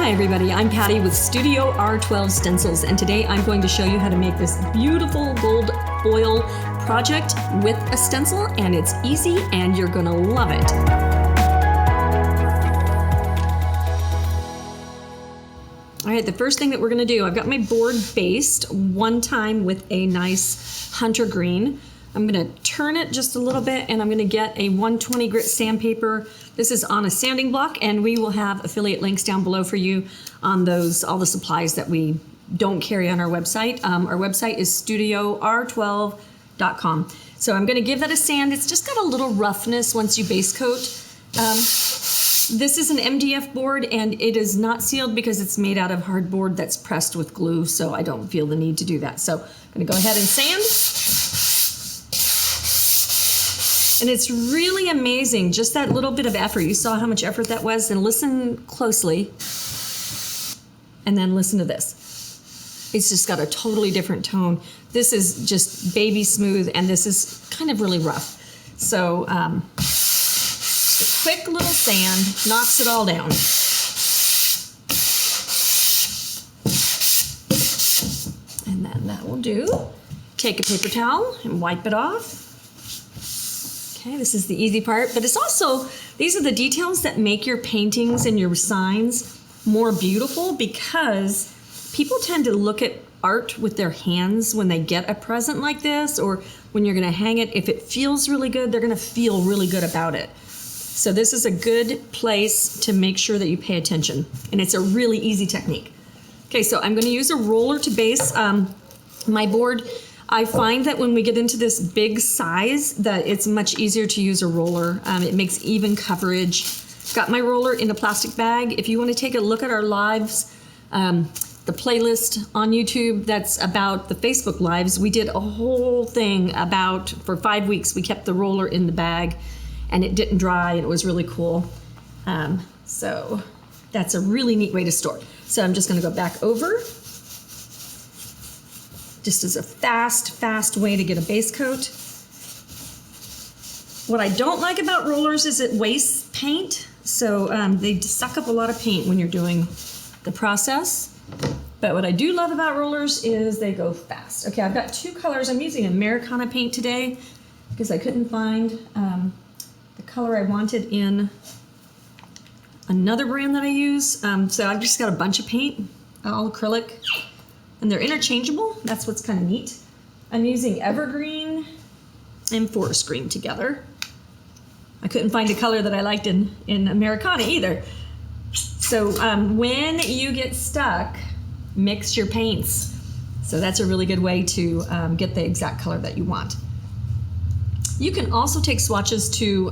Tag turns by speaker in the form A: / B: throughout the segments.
A: Hi everybody, I'm Patty with Studio R12 Stencils, and today I'm going to show you how to make this beautiful gold foil project with a stencil, and it's easy and you're gonna love it. All right, the first thing that we're gonna do, I've got my board based one time with a nice hunter green. I'm gonna turn it just a little bit and I'm gonna get a 120 grit sandpaper. This is on a sanding block, and we will have affiliate links down below for you on those, all the supplies that we don't carry on our website. Our website is studior12.com. So I'm gonna give that a sand. It's just got a little roughness once you base coat. This is an MDF board and it is not sealed because it's made out of hardboard that's pressed with glue, so I don't feel the need to do that. So I'm gonna go ahead and sand. And it's really amazing, just that little bit of effort. You saw how much effort that was, and listen closely. And then listen to this. It's just got a totally different tone. This is just baby smooth, and this is kind of really rough. So a quick little sand knocks it all down. And then that will do. Take a paper towel and wipe it off. Okay, this is the easy part, but it's also, these are the details that make your paintings and your signs more beautiful, because people tend to look at art with their hands when they get a present like this, or when you're gonna hang it. If it feels really good, they're gonna feel really good about it. So this is a good place to make sure that you pay attention, and it's a really easy technique. Okay, so I'm gonna use a roller to base my board. I find that when we get into this big size that it's much easier to use a roller. It makes even coverage. Got my roller in a plastic bag. If you want to take a look at our lives, the playlist on YouTube that's about the Facebook lives, we did a whole thing about, for 5 weeks, we kept the roller in the bag and it didn't dry, and it was really cool. So that's a really neat way to store. So I'm just gonna go back over. Just as a fast way to get a base coat. What I don't like about rollers is it wastes paint. So they suck up a lot of paint when you're doing the process. But what I do love about rollers is they go fast. Okay, I've got two colors. I'm using Americana paint today because I couldn't find the color I wanted in another brand that I use. So I've just got a bunch of paint, all acrylic. And they're interchangeable. That's what's kind of neat. I'm using evergreen and forest green together. I couldn't find a color that I liked in Americana either. So when you get stuck, mix your paints. So that's a really good way to get the exact color that you want. You can also take swatches to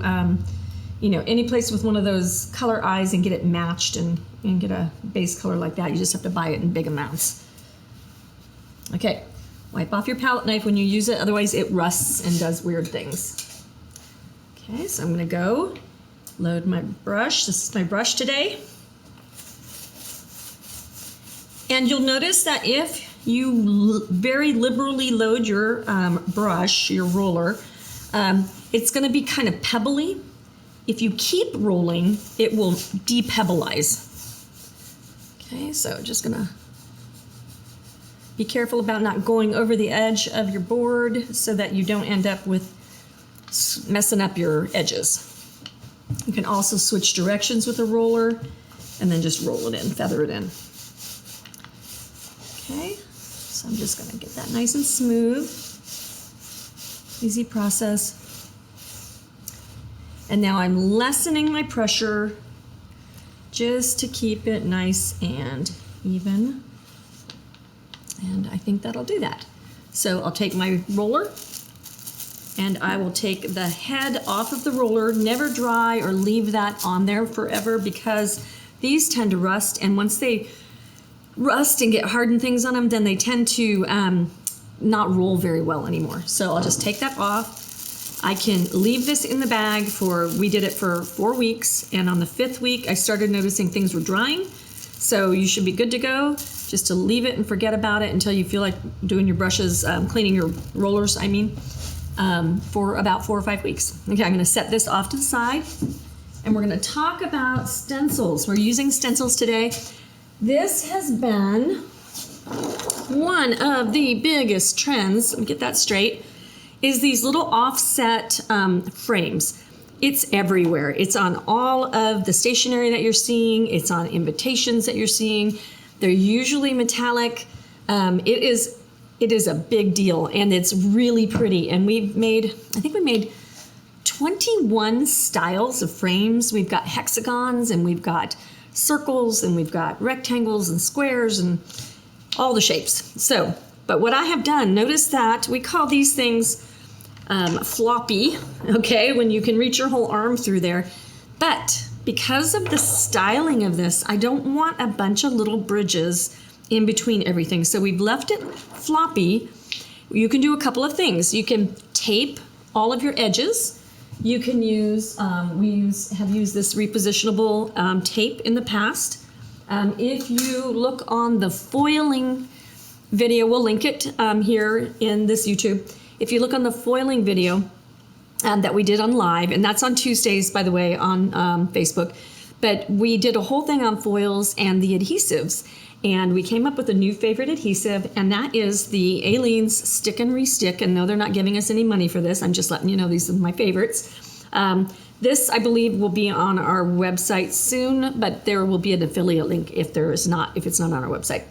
A: any place with one of those color eyes and get it matched and get a base color like that. You just have to buy it in big amounts. Okay, wipe off your palette knife when you use it, otherwise it rusts and does weird things. Okay, so I'm gonna go load my brush. This is my brush today. And you'll notice that if you very liberally load your brush, your roller, it's gonna be kind of pebbly. If you keep rolling, it will depebbleize. Okay, so just gonna be careful about not going over the edge of your board so that you don't end up with messing up your edges. You can also switch directions with a roller and then just roll it in, feather it in. Okay, so I'm just gonna get that nice and smooth. Easy process. And now I'm lessening my pressure just to keep it nice and even. And I think that'll do that. So I'll take my roller and I will take the head off of the roller, never dry or leave that on there forever, because these tend to rust, and once they rust and get hardened things on them, then they tend to not roll very well anymore. So I'll just take that off. I can leave this in the bag we did it for 4 weeks, and on the 5th week I started noticing things were drying. So you should be good to go, just to leave it and forget about it until you feel like doing your brushes, cleaning your rollers, for about 4 or 5 weeks. Okay, I'm gonna set this off to the side, and we're gonna talk about stencils. We're using stencils today. This has been one of the biggest trends, let me get that straight, is these little offset frames. It's everywhere. It's on all of the stationery that you're seeing. It's on invitations that you're seeing. They're usually metallic. It is a big deal, and it's really pretty. And I think we made 21 styles of frames. We've got hexagons, and we've got circles, and we've got rectangles and squares and all the shapes. So, but what I have done, notice that we call these things floppy, okay, when you can reach your whole arm through there. But because of the styling of this, I don't want a bunch of little bridges in between everything. So we've left it floppy. You can do a couple of things. You can tape all of your edges. You can use, have used this repositionable tape in the past. If you look on the foiling video, we'll link it here in this YouTube. If you look on the foiling video that we did on live, and that's on Tuesdays, by the way, on Facebook, but we did a whole thing on foils and the adhesives, and we came up with a new favorite adhesive, and that is the Aleene's Stick and Restick. And no, they're not giving us any money for this. I'm just letting you know these are my favorites. This, I believe, will be on our website soon, but there will be an affiliate link if it's not on our website.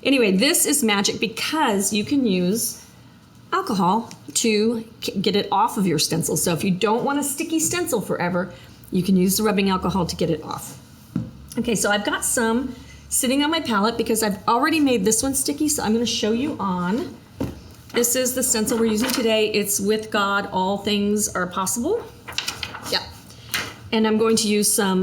A: Anyway, this is magic because you can use alcohol to get it off of your stencil. So if you don't want a sticky stencil forever, you can use the rubbing alcohol to get it off. Okay, so I've got some sitting on my palette because I've already made this one sticky, so I'm going to show you on. This is the stencil we're using today. It's With God, All Things Are Possible. Yeah. And I'm going to use some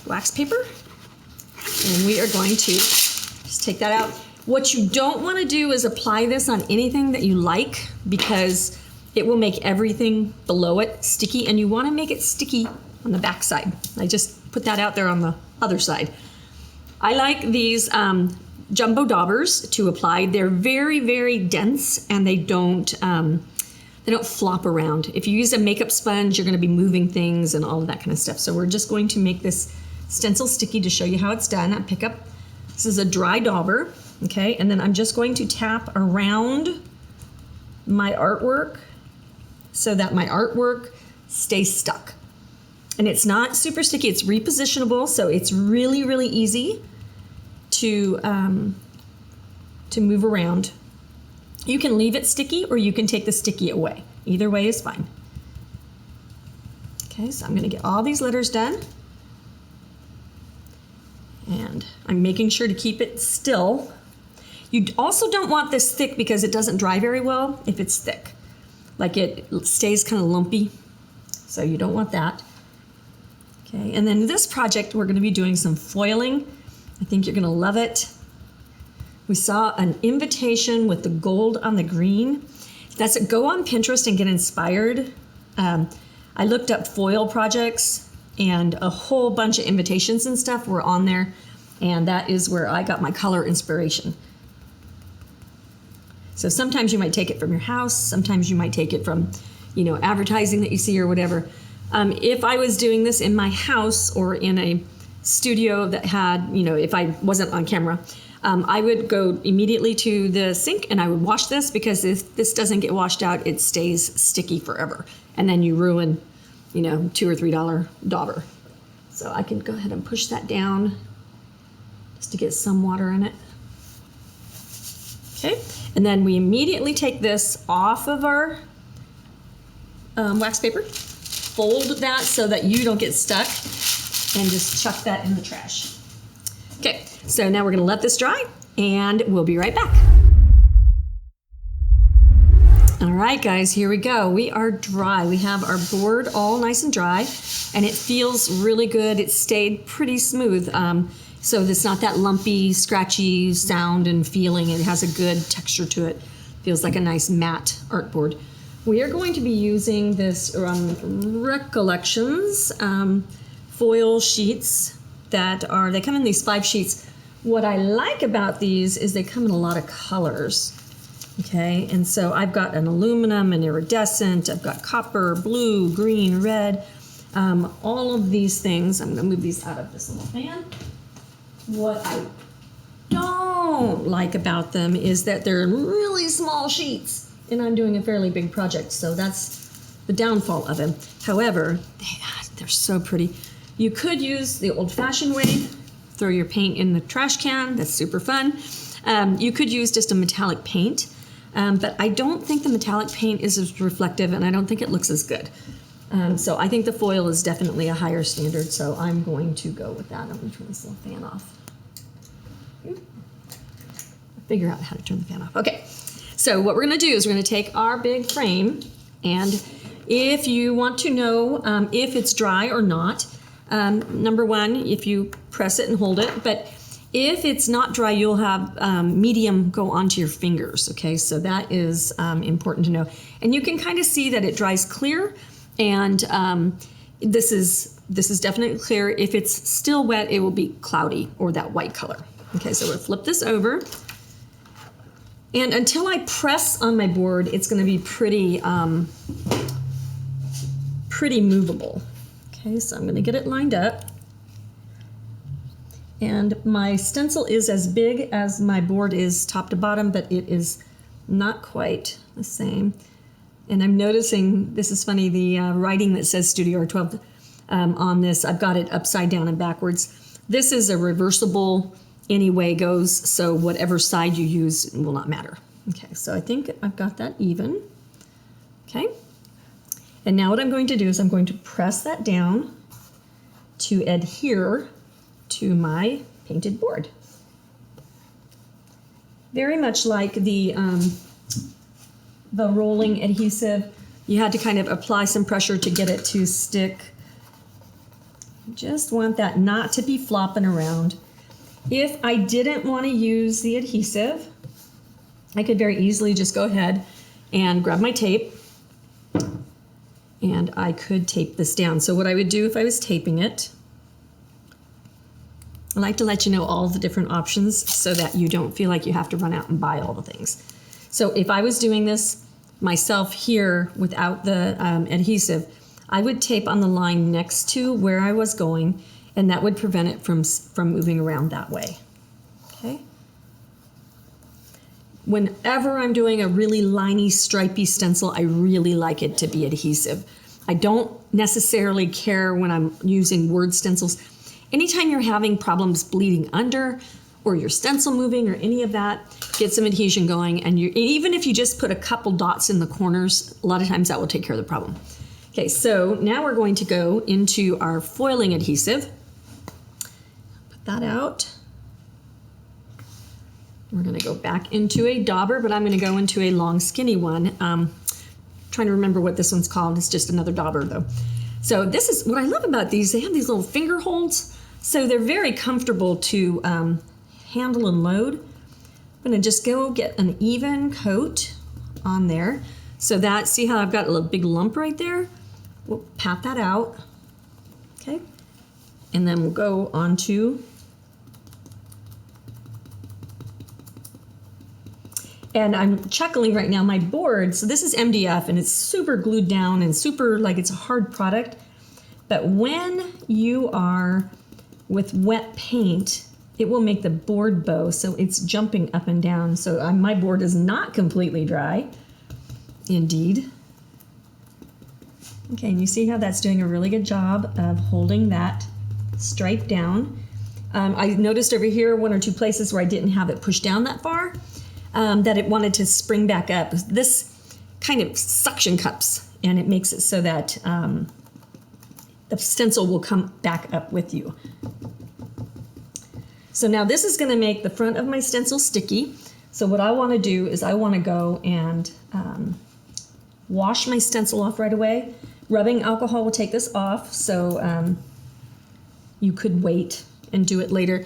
A: wax paper, and we are going to just take that out. What you don't want to do is apply this on anything that you like because it will make everything below it sticky, and you want to make it sticky on the back side. I just put that out there on the other side. I like these jumbo daubers to apply. They're very, very dense, and they don't flop around. If you use a makeup sponge, you're going to be moving things and all of that kind of stuff. So we're just going to make this stencil sticky to show you how it's done. This is a dry dauber, okay? And then I'm just going to tap around my artwork so that my artwork stays stuck. And it's not super sticky, it's repositionable, so it's really, really easy to move around. You can leave it sticky or you can take the sticky away. Either way is fine. Okay, so I'm gonna get all these letters done. And I'm making sure to keep it still. You also don't want this thick because it doesn't dry very well if it's thick. Like it stays kind of lumpy, so you don't want that. Okay, and then this project, we're gonna be doing some foiling. I think you're gonna love it. We saw an invitation with the gold on the green. Go on Pinterest and get inspired. I looked up foil projects and a whole bunch of invitations and stuff were on there. And that is where I got my color inspiration. So sometimes you might take it from your house. Sometimes you might take it from, advertising that you see or whatever. If I was doing this in my house or in a studio that had, if I wasn't on camera, I would go immediately to the sink and I would wash this, because if this doesn't get washed out, it stays sticky forever. And then you ruin, $2 or $3 dauber. So I can go ahead and push that down just to get some water in it. Okay, and then we immediately take this off of our wax paper, fold that so that you don't get stuck, and just chuck that in the trash. Okay, so now we're gonna let this dry and we'll be right back. All right, guys, here we go. We are dry. We have our board all nice and dry, and it feels really good. It stayed pretty smooth. So it's not that lumpy, scratchy sound and feeling. It has a good texture to it. Feels like a nice matte artboard. We are going to be using this Recollections foil sheets they come in these 5 sheets. What I like about these is they come in a lot of colors. Okay, and so I've got an aluminum, an iridescent, I've got copper, blue, green, red, all of these things. I'm gonna move these out of this little fan. what I don't like about them is that they're in really small sheets, and I'm doing a fairly big project, so that's the downfall of them. However, they're so pretty. You could use the old-fashioned way, throw your paint in the trash can. That's super fun. You could use just a metallic paint, but I don't think the metallic paint is as reflective, and I don't think it looks as good. So I think the foil is definitely a higher standard, so I'm going to go with that. I'm going to turn this little fan off. Figure out how to turn the fan off. Okay, so what we're going to do is we're going to take our big frame, and if you want to know if it's dry or not, number one, if you press it and hold it, but if it's not dry, you'll have medium go onto your fingers, okay? So that is important to know. And you can kind of see that it dries clear, and this is definitely clear. If it's still wet, it will be cloudy or that white color. Okay, so we'll flip this over. And until I press on my board, it's going to be pretty movable. Okay, so I'm going to get it lined up. And my stencil is as big as my board is top to bottom, but it is not quite the same. And I'm noticing, this is funny, the writing that says Studio R12 on this, I've got it upside down and backwards. This is a reversible any way goes, so whatever side you use will not matter. Okay, so I think I've got that even. Okay, and now what I'm going to do is I'm going to press that down to adhere to my painted board. Very much like the rolling adhesive, you had to kind of apply some pressure to get it to stick. Just want that not to be flopping around. If I didn't want to use the adhesive, I could very easily just go ahead and grab my tape, and I could tape this down. So what I would do if I was taping it, I like to let you know all the different options so that you don't feel like you have to run out and buy all the things. So if I was doing this myself here without the adhesive, I would tape on the line next to where I was going, and that would prevent it from moving around that way. Okay. Whenever I'm doing a really liney, stripy stencil, I really like it to be adhesive. I don't necessarily care when I'm using word stencils. Anytime you're having problems bleeding under or your stencil moving or any of that, get some adhesion going, and even if you just put a couple dots in the corners, a lot of times that will take care of the problem. Okay, so now we're going to go into our foiling adhesive. Put that out. We're going to go back into a dauber, but I'm going to go into a long skinny one. Trying to remember what this one's called. It's just another dauber though. So this is what I love about these. They have these little finger holds, so they're very comfortable to handle and load. I'm going to just go get an even coat on there. So that, see how I've got a little big lump right there? We'll pat that out, okay? And then we'll go on to, and I'm chuckling right now, my board, so this is MDF and it's super glued down and super, like it's a hard product. But when you are with wet paint, it will make the board bow, so it's jumping up and down. So my board is not completely dry, indeed. Okay, and you see how that's doing a really good job of holding that stripe down. I noticed over here one or two places where I didn't have it pushed down that far, that it wanted to spring back up. This kind of suction cups, and it makes it so that the stencil will come back up with you. So now this is going to make the front of my stencil sticky. So what I want to do is I want to go and wash my stencil off right away. Rubbing alcohol will take this off, so you could wait and do it later.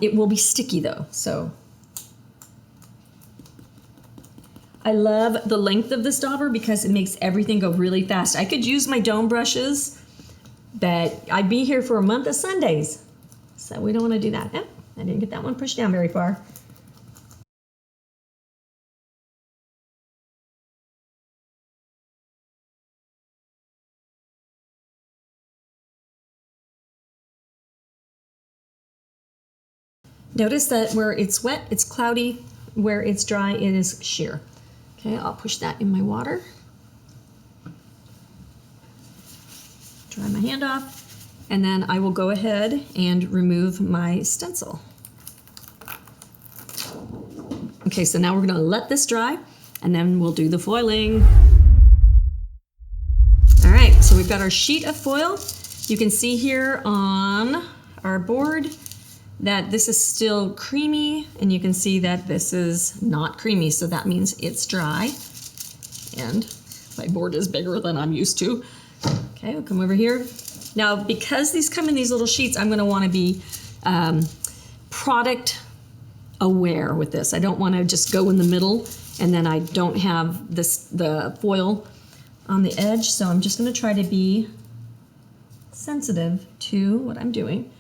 A: It will be sticky though, so. I love the length of this dauber because it makes everything go really fast. I could use my dome brushes, but I'd be here for a month of Sundays. So we don't want to do that. Oh, I didn't get that one pushed down very far. Notice that where it's wet, it's cloudy. Where it's dry, it is sheer. Okay, I'll push that in my water. Dry my hand off, and then I will go ahead and remove my stencil. Okay, so now we're gonna let this dry, and then we'll do the foiling. All right, so we've got our sheet of foil. You can see here on our board that this is still creamy, and you can see that this is not creamy, so that means it's dry. And my board is bigger than I'm used to. Okay, we'll come over here. Now, because these come in these little sheets, I'm gonna wanna be product aware with this. I don't wanna just go in the middle and then I don't have the foil on the edge, so I'm just gonna try to be sensitive to what I'm doing.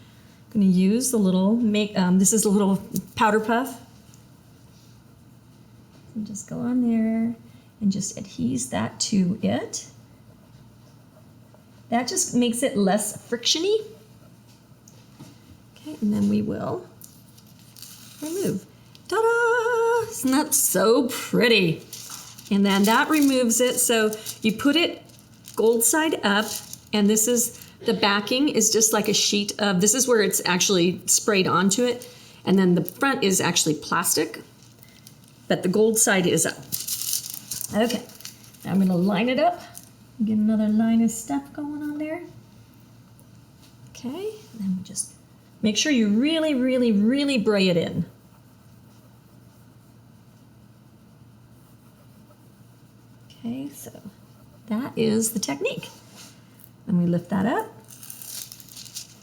A: I'm gonna use the little, this is a little powder puff. And just go on there and just adhese that to it. That just makes it less frictiony. Okay, and then we will remove. Ta-da! Isn't that so pretty? And then that removes it. So you put it gold side up, and this is, the backing is just like a sheet of, this is where it's actually sprayed onto it. And then the front is actually plastic, but the gold side is up. Okay, now I'm gonna line it up. Get another line of stuff going on there. Okay, and then we just make sure you really, really, really bray it in. Okay, so that is the technique. Then we lift that up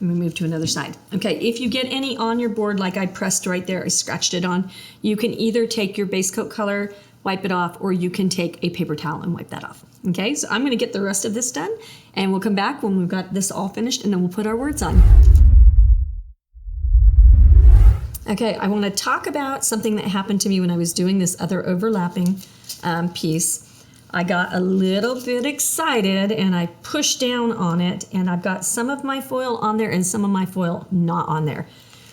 A: and we move to another side. Okay, if you get any on your board, like I pressed right there, I scratched it on, you can either take your base coat color, wipe it off, or you can take a paper towel and wipe that off. Okay, so I'm gonna get the rest of this done, and we'll come back when we've got this all finished, and then we'll put our words on. Okay, I wanna talk about something that happened to me when I was doing this other overlapping piece. I got a little bit excited and I pushed down on it, and I've got some of my foil on there and some of my foil not on there.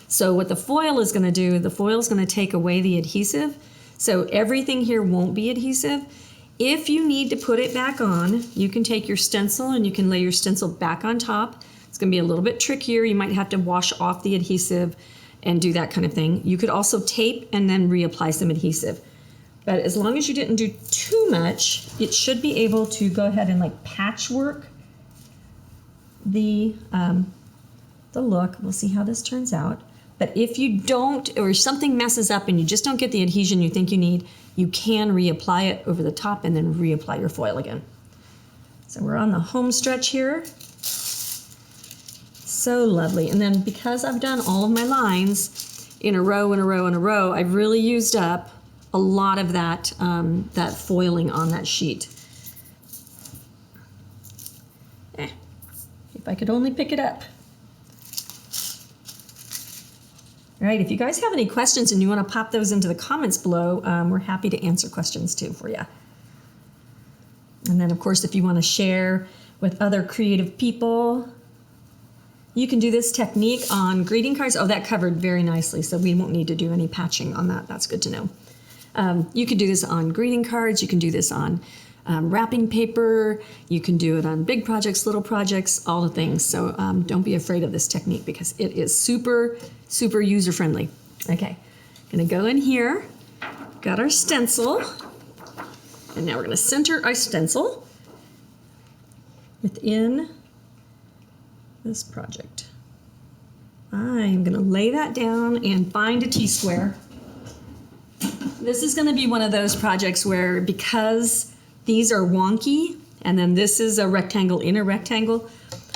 A: So what the foil is gonna do, the foil is gonna take away the adhesive. So everything here won't be adhesive. If you need to put it back on, you can take your stencil and you can lay your stencil back on top. It's gonna be a little bit trickier. You might have to wash off the adhesive and do that kind of thing. You could also tape and then reapply some adhesive. But as long as you didn't do too much, it should be able to go ahead and like patchwork the look. We'll see how this turns out. But if you don't, or something messes up and you just don't get the adhesion you think you need, you can reapply it over the top and then reapply your foil again. So we're on the home stretch here. So lovely. And then because I've done all of my lines in a row, in a row, in a row, I've really used up a lot of that, that foiling on that sheet. If I could only pick it up. All right, if you guys have any questions and you want to pop those into the comments below, we're happy to answer questions too for you. And then of course, if you want to share with other creative people, you can do this technique on greeting cards. Oh, that covered very nicely, so we won't need to do any patching on that. That's good to know. You can do this on greeting cards. You can do this on wrapping paper. You can do it on big projects, little projects, all the things. So don't be afraid of this technique because it is super, super user-friendly. Okay, gonna go in here. Got our stencil. And now we're gonna center our stencil within this project. I'm gonna lay that down and find a T-square. This is gonna be one of those projects where, because these are wonky and then this is a rectangle in a rectangle,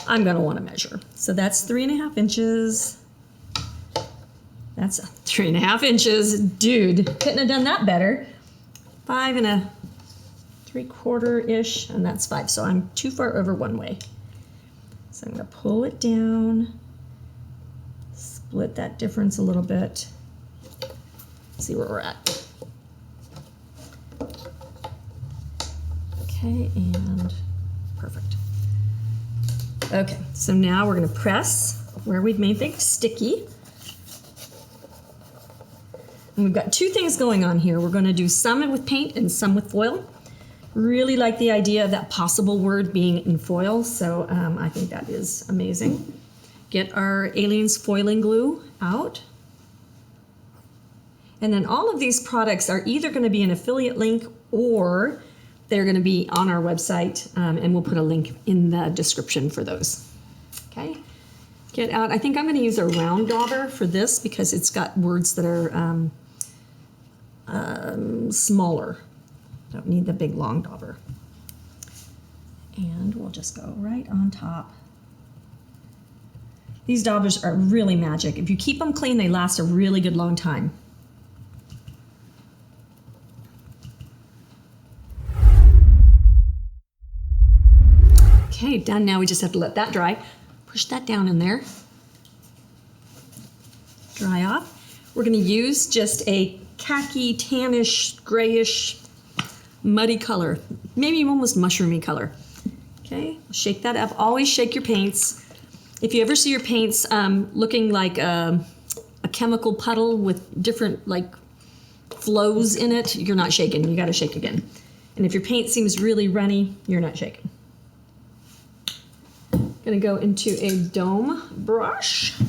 A: I'm gonna wanna measure. So that's 3.5 inches. That's 3.5 inches. Dude, couldn't have done that better. 5 3/4-ish, and that's 5. So I'm too far over one way. So I'm gonna pull it down, split that difference a little bit, see where we're at. Okay, and perfect. Okay, so now we're gonna press where we've made things sticky. And we've got two things going on here. We're going to do some with paint and some with foil. Really like the idea of that possible word being in foil, so I think that is amazing. Get our Aliens foiling glue out. And then all of these products are either going to be an affiliate link or they're going to be on our website, and we'll put a link in the description for those. Okay, get out. I think I'm going to use a round dauber for this because it's got words that are smaller. Don't need the big long dauber. And we'll just go right on top. These daubers are really magic. If you keep them clean, they last a really good long time. Okay, done. Now we just have to let that dry. Push that down in there. Dry off. We're going to use just a khaki, tannish, grayish, muddy color, maybe almost mushroomy color. Okay, shake that up. Always shake your paints. If you ever see your paints looking like a chemical puddle with different like flows in it, you're not shaking. You got to shake again. And if your paint seems really runny, you're not shaking. Going to go into a dome brush.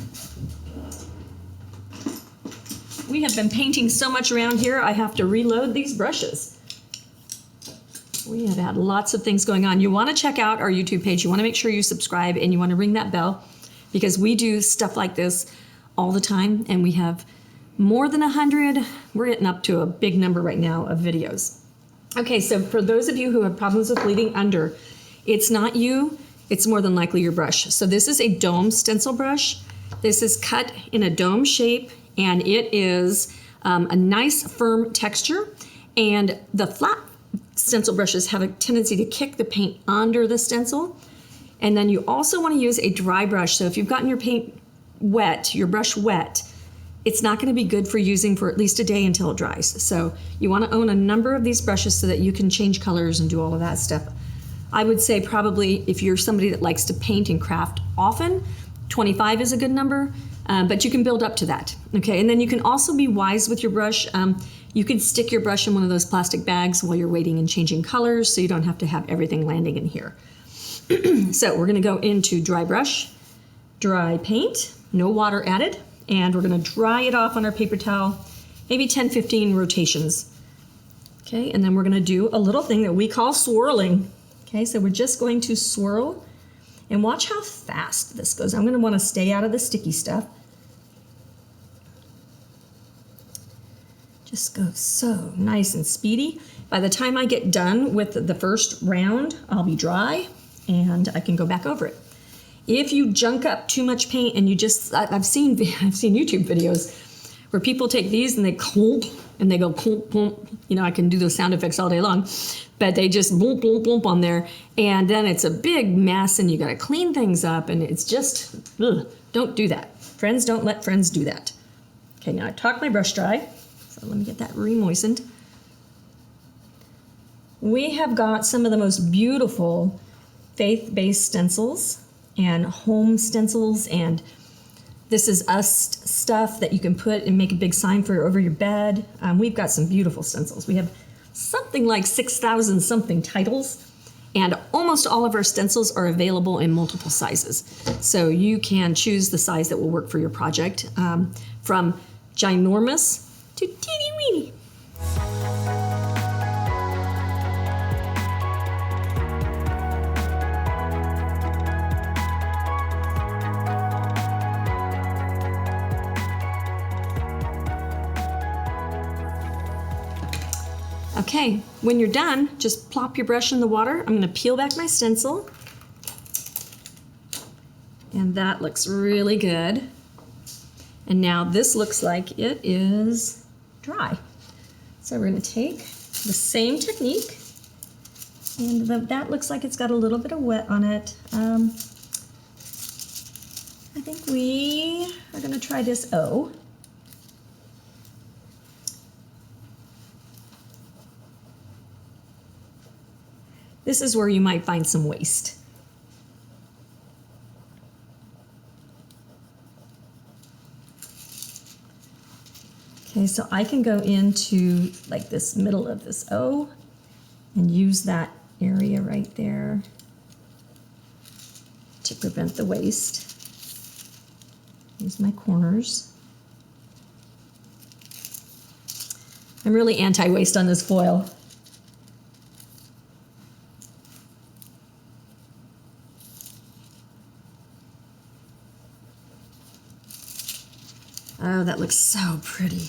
A: We have been painting so much around here, I have to reload these brushes. We have had lots of things going on. You want to check out our YouTube page. You want to make sure you subscribe and you want to ring that bell because we do stuff like this all the time and we have more than 100. We're getting up to a big number right now of videos. Okay, so for those of you who have problems with bleeding under, it's not you, it's more than likely your brush. So this is a dome stencil brush. This is cut in a dome shape and it is a nice firm texture, and the flat stencil brushes have a tendency to kick the paint under the stencil. And then you also want to use a dry brush. So if you've gotten your paint wet, your brush wet, it's not going to be good for using for at least a day until it dries. So you want to own a number of these brushes so that you can change colors and do all of that stuff. I would say probably if you're somebody that likes to paint and craft often, 25 is a good number, but you can build up to that. Okay, and then you can also be wise with your brush. You can stick your brush in one of those plastic bags while you're waiting and changing colors so you don't have to have everything landing in here. So we're going to go into dry brush, dry paint, no water added, and we're going to dry it off on our paper towel, maybe 10-15 rotations. Okay, and then we're going to do a little thing that we call swirling. Okay, so we're just going to swirl and watch how fast this goes. I'm going to want to stay out of the sticky stuff. Just goes so nice and speedy. By the time I get done with the first round, I'll be dry and I can go back over it. If you junk up too much paint and you just, I've seen YouTube videos where people take these and they clump and they go clump, clump. You know, I can do those sound effects all day long, but they just blump, blump, blump on there. And then it's a big mess and you got to clean things up and it's just, ugh, don't do that. Friends, don't let friends do that. Okay, now I talked my brush dry. So let me get that re-moistened. We have got some of the most beautiful faith-based stencils and home stencils, and this is us stuff that you can put and make a big sign for over your bed. We've got some beautiful stencils. We have something like 6,000 something titles, and almost all of our stencils are available in multiple sizes. So you can choose the size that will work for your project, from ginormous to teeny weeny. Okay, when you're done, just plop your brush in the water. I'm going to peel back my stencil. And that looks really good. And now this looks like it is dry. So we're going to take the same technique, and that looks like it's got a little bit of wet on it. I think we are going to try this O. This is where you might find some waste. Okay, so I can go into like this middle of this O and use that area right there to prevent the waste. Use my corners. I'm really anti-waste on this foil. Oh, that looks so pretty.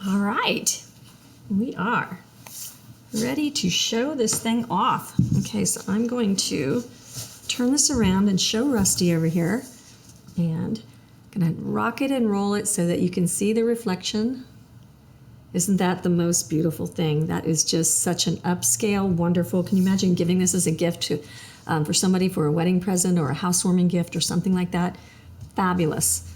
A: All right, we are ready to show this thing off. Okay, so I'm going to turn this around and show Rusty over here, and I'm gonna rock it and roll it so that you can see the reflection. Isn't that the most beautiful thing? That is just such an upscale, wonderful. Can you imagine giving this as a gift to for somebody for a wedding present or a housewarming gift or something like that? Fabulous.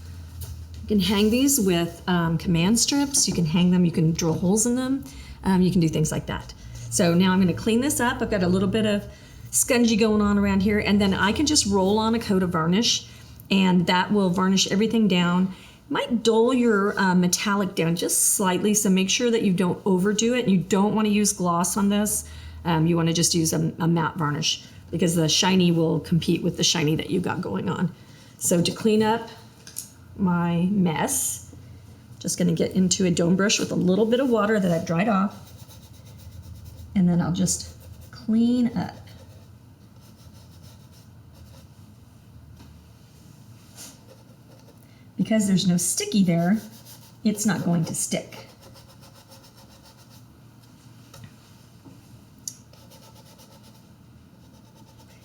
A: You can hang these with command strips. You can hang them, you can drill holes in them. You can do things like that. So now I'm gonna clean this up. I've got a little bit of scungy going on around here, and then I can just roll on a coat of varnish, and that will varnish everything down. Might dull your metallic down just slightly, so make sure that you don't overdo it. You don't wanna use gloss on this. You wanna just use a matte varnish because the shiny will compete with the shiny that you've got going on. So to clean up my mess, just gonna get into a dome brush with a little bit of water that I've dried off, and then I'll just clean up. Because there's no sticky there, it's not going to stick.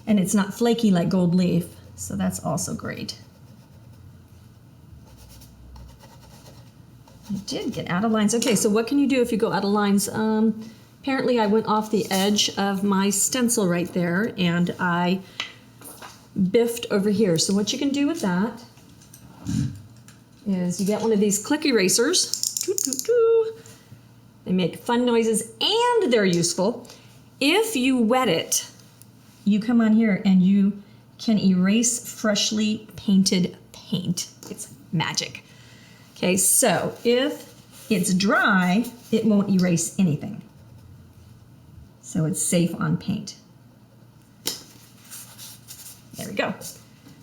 A: And it's not flaky like gold leaf, so that's also great. I did get out of lines. Okay, so what can you do if you go out of lines? Apparently I went off the edge of my stencil right there and I biffed over here. So what you can do with that is you get one of these click erasers. They make fun noises and they're useful. If you wet it, you come on here and you can erase freshly painted paint. It's magic. Okay, so if it's dry, it won't erase anything. So it's safe on paint. There we go.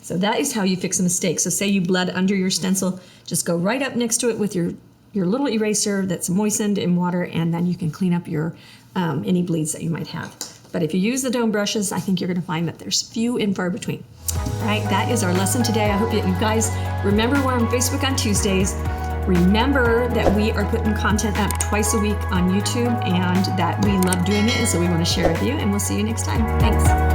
A: So that is how you fix a mistake. So say you bled under your stencil, just go right up next to it with your little eraser that's moistened in water, and then you can clean up your any bleeds that you might have. But if you use the dome brushes, I think you're gonna find that there's few and far between. All right, that is our lesson today. I hope that you guys remember we're on Facebook on Tuesdays. Remember that we are putting content up twice a week on YouTube and that we love doing it, and so we want to share it with you, and we'll see you next time. Thanks.